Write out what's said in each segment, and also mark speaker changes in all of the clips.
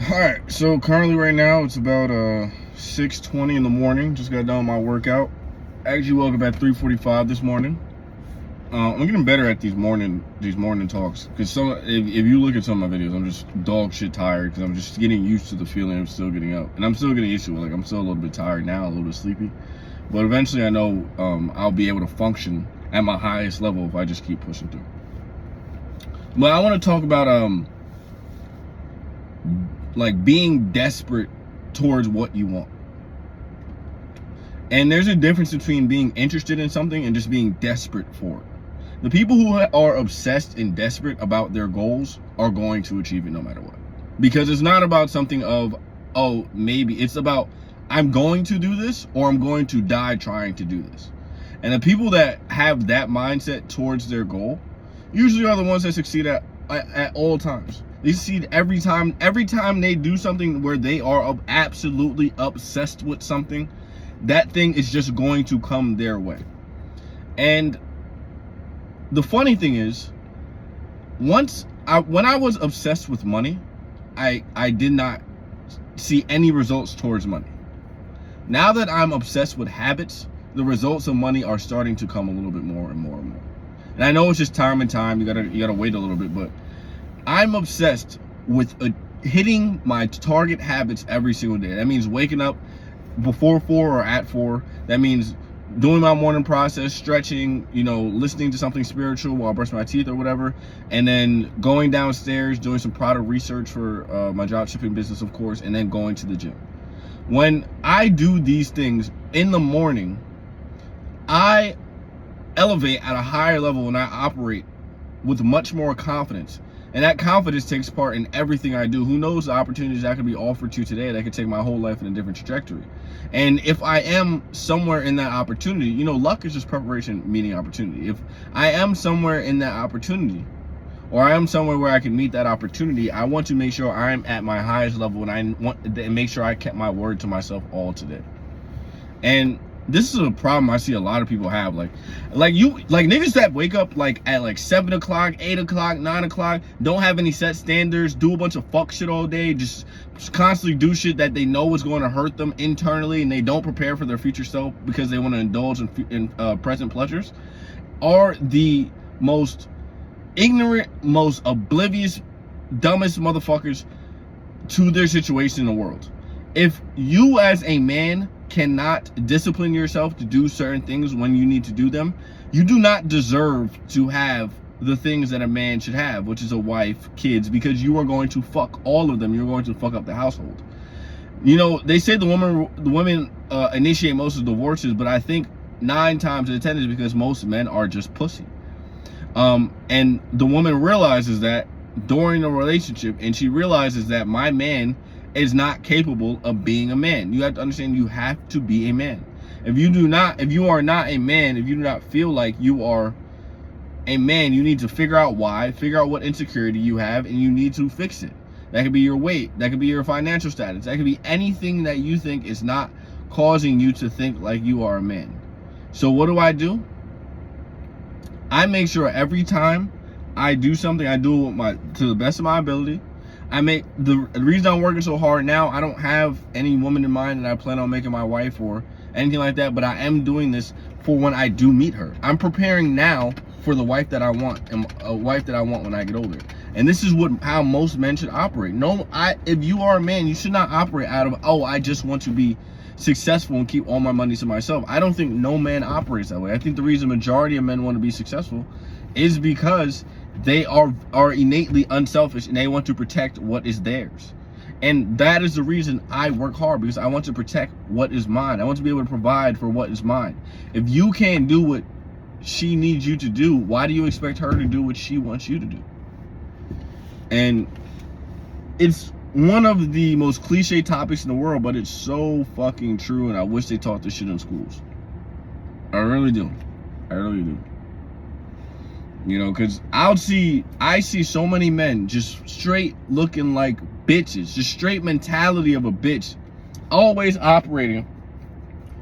Speaker 1: Alright, so currently right now it's about 6:20 in the morning. Just got done with my workout. Actually woke up at 3:45 this morning. I'm getting better at these morning talks, because if you look at some of my videos, I'm just dog shit tired because I'm just getting used to the feeling of still getting up, and I'm still getting used to it. Like, I'm still a little bit tired now, a little bit sleepy, but eventually I know I'll be able to function at my highest level if I just keep pushing through. But I want to talk about like being desperate towards what you want. And there's a difference between being interested in something and just being desperate for it. The people who are obsessed and desperate about their goals are going to achieve it no matter what. Because it's not about something of, oh, maybe. It's about, I'm going to do this or I'm going to die trying to do this. And the people that have that mindset towards their goal usually are the ones that succeed at all times. They succeed every time they do something where they are absolutely obsessed with something. That thing is just going to come their way. And the funny thing is, when I was obsessed with money, I did not see any results towards money. Now that I'm obsessed with habits, the results of money are starting to come a little bit more and more and more. And I know it's just time and time. You gotta wait a little bit, but I'm obsessed with hitting my target habits every single day. That means waking up before 4 or at 4. That means doing my morning process, stretching, listening to something spiritual while I brush my teeth or whatever, and then going downstairs, doing some product research for my drop shipping business, of course, and then going to the gym. When I do these things in the morning, I elevate at a higher level and I operate with much more confidence. And that confidence takes part in everything I do. Who knows the opportunities that could be offered to you today that could take my whole life in a different trajectory. And if I am somewhere in that opportunity, luck is just preparation meeting opportunity. If I am somewhere in that opportunity, or I am somewhere where I can meet that opportunity, I want to make sure I'm at my highest level, and I want to make sure I kept my word to myself all today. And this is a problem I see a lot of people have. Like niggas that wake up at 7 o'clock, 8 o'clock, 9 o'clock, don't have any set standards, do a bunch of fuck shit all day, just constantly do shit that they know is going to hurt them internally, and they don't prepare for their future self because they want to indulge in present pleasures, are the most ignorant, most oblivious, dumbest motherfuckers to their situation in the world. If you as a man cannot discipline yourself to do certain things when you need to do them, you do not deserve to have the things that a man should have, which is a wife, kids, because you are going to fuck all of them. You're going to fuck up the household. They say the women initiate most of the divorces, but I think 9 times out of 10 is because most men are just pussy. And the woman realizes that during the relationship, and she realizes that my man is not capable of being a man. You have to understand, you have to be a man. If you are not a man, if you do not feel like you are a man, you need to figure out why, figure out what insecurity you have, and you need to fix it. That could be your weight, that could be your financial status, that could be anything that you think is not causing you to think like you are a man. So what do? I make sure every time I do something, I do it to the best of my ability. The reason I'm working so hard now, I don't have any woman in mind that I plan on making my wife or anything like that, but I am doing this for when I do meet her. I'm preparing now for the wife that I want, and a wife that I want when I get older. And this is how most men should operate. If you are a man, you should not operate out of, I just want to be successful and keep all my money to myself. I don't think no man operates that way. I think the reason majority of men want to be successful is because they are innately unselfish and they want to protect what is theirs. And that is the reason I work hard, because I want to protect what is mine. I want to be able to provide for what is mine. If you can't do what she needs you to do, why do you expect her to do what she wants you to do? And it's one of the most cliche topics in the world, but it's so fucking true, and I wish they taught this shit in schools. I really do. Because I see so many men just straight looking like bitches, just straight mentality of a bitch, always operating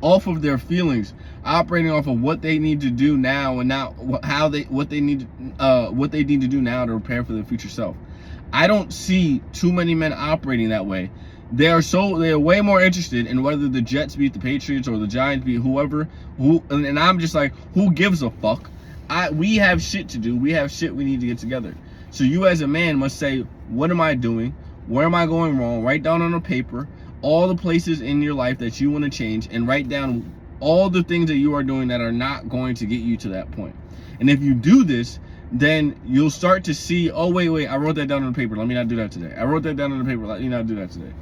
Speaker 1: off of their feelings, operating off of what they need to do now, and now what they need to do now to prepare for their future self. I don't see too many men operating that way. They're way more interested in whether the Jets beat the Patriots or the Giants beat whoever. And I'm just like, who gives a fuck? We have shit to do. We have shit we need to get together. So you as a man must say, what am I doing? Where am I going wrong? Write down on a paper all the places in your life that you want to change, and write down all the things that you are doing that are not going to get you to that point. And if you do this, then you'll start to see, oh, wait, I wrote that down on the paper. Let me not do that today. I wrote that down on the paper. Let me not do that today.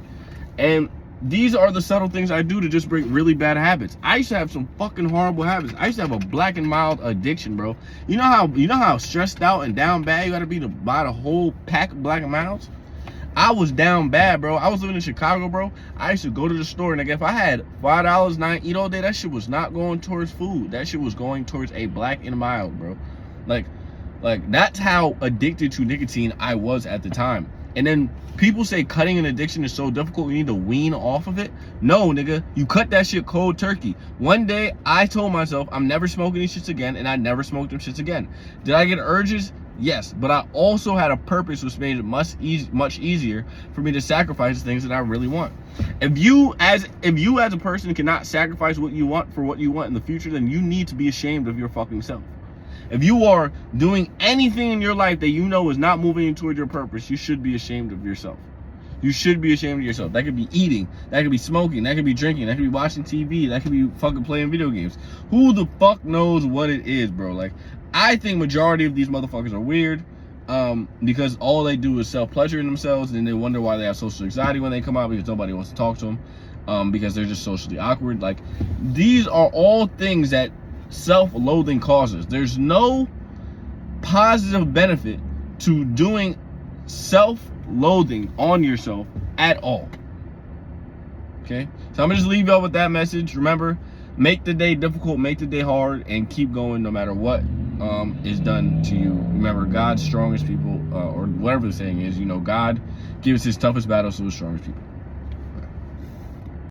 Speaker 1: And these are the subtle things I do to just break really bad habits. I used to have some fucking horrible habits. I used to have a black and mild addiction, bro. You know how stressed out and down bad you gotta be to buy the whole pack of black and milds? I was down bad, bro. I was living in Chicago, bro. I used to go to the store, and like, if I had $5 and I eat all day, that shit was not going towards food. That shit was going towards a black and mild, bro. Like that's how addicted to nicotine I was at the time. And then people say cutting an addiction is so difficult, you need to wean off of it. No, nigga, you cut that shit cold turkey. One day, I told myself I'm never smoking these shits again, and I never smoked them shits again. Did I get urges? Yes, but I also had a purpose which made it much easier for me to sacrifice the things that I really want. If you as a person cannot sacrifice what you want for what you want in the future, then you need to be ashamed of your fucking self. If you are doing anything in your life that you know is not moving you toward your purpose, you should be ashamed of yourself. You should be ashamed of yourself. That could be eating, that could be smoking, that could be drinking, that could be watching TV, that could be fucking playing video games. Who the fuck knows what it is, bro? Like, I think majority of these motherfuckers are weird, because all they do is self-pleasure in themselves, and then they wonder why they have social anxiety when they come out, because nobody wants to talk to them, because they're just socially awkward. Like, these are all things that self-loathing causes. There's no positive benefit to doing self-loathing on yourself at all. Okay, so I'm gonna just leave y'all with that message. Remember, make the day difficult, make the day hard, and keep going no matter what is done to you. Remember, God's strongest people, or whatever the saying is, God gives his toughest battles to his strongest people.